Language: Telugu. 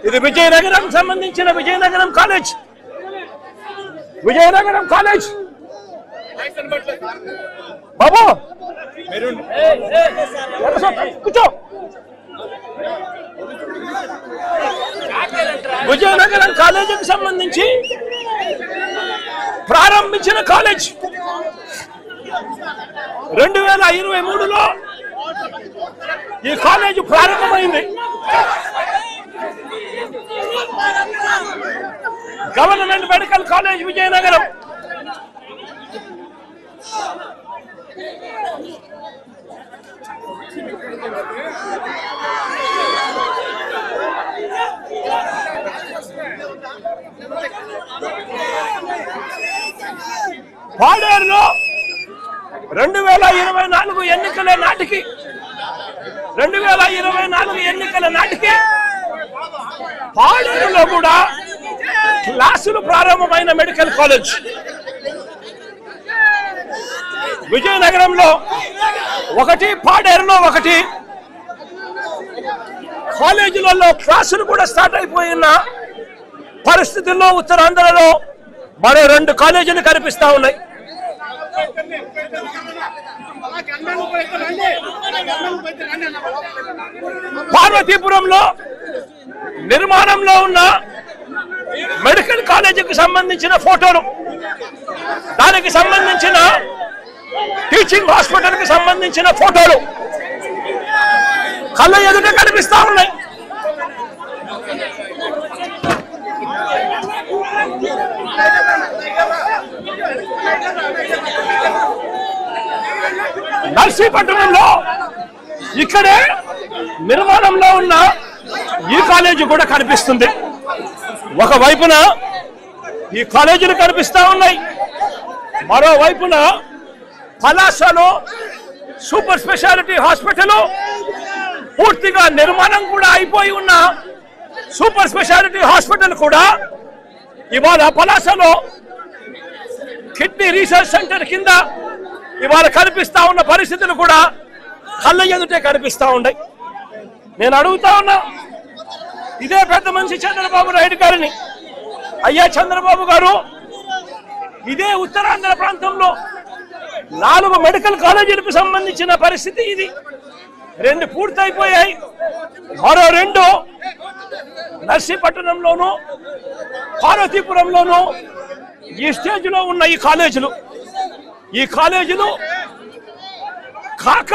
ఇది విజయనగరం సంబంధించిన విజయనగరం కాలేజ్. విజయనగరం కాలేజ్ బాబు కూర్చో. విజయనగరం కాలేజీకి సంబంధించి ప్రారంభించిన కాలేజ్ 2023లో ఈ కాలేజ్ ప్రారంభమైంది. Government medical college Vizianagaram. పాడేరులో 2024 ఎన్నికల నాటికి పాడేరులో కూడా క్లాసులు ప్రారంభమైన మెడికల్ కాలేజ్. విజయనగరంలో ఒకటి, పాడేరులో ఒకటి. కాలేజీలలో క్లాసులు కూడా స్టార్ట్ అయిపోయిన పరిస్థితుల్లో ఉత్తరాంధ్రలో మరో 2 కాలేజీలు కనిపిస్తా ఉన్నాయి. పార్వతీపురంలో నిర్మాణంలో ఉన్న మెడికల్ కాలేజీకి సంబంధించిన ఫోటోలు, దానికి సంబంధించిన టీచింగ్ హాస్పిటల్ కి సంబంధించిన ఫోటోలు కళ్ళ ఎదుట కనిపిస్తా ఉన్నాయి. నర్సీపట్నంలో ఇక్కడే నిర్మాణంలో ఉన్న ఈ కాలేజీ కూడా కనిపిస్తుంది. ఒకవైపున ఈ కాలేజీలు కనిపిస్తా ఉన్నాయి, మరోవైపున పలాసలో సూపర్ స్పెషాలిటీ హాస్పిటల్ పూర్తిగా నిర్మాణం కూడా అయిపోయి ఉన్న సూపర్ స్పెషాలిటీ హాస్పిటల్ కూడా ఇవాళ పలాసలో కిడ్నీ రీసెర్చ్ సెంటర్ కింద ఇవాళ కనిపిస్తా ఉన్న పరిస్థితులు కూడా కళ్ళ ఎదుటే కనిపిస్తా ఉన్నాయి. నేను అడుగుతా ఉన్నా ఇదే పెద్ద మనిషి చంద్రబాబు నాయుడు గారిని, అయ్యా చంద్రబాబు గారు, ఇదే ఉత్తరాంధ్ర ప్రాంతంలో 4 మెడికల్ కాలేజీలకు సంబంధించిన పరిస్థితి ఇది. 2 పూర్తయిపోయాయి, మరో 2 నర్సీపట్నంలోను పార్వతీపురంలోను ఈ స్టేజ్లో ఉన్న ఈ కాలేజీలు కాక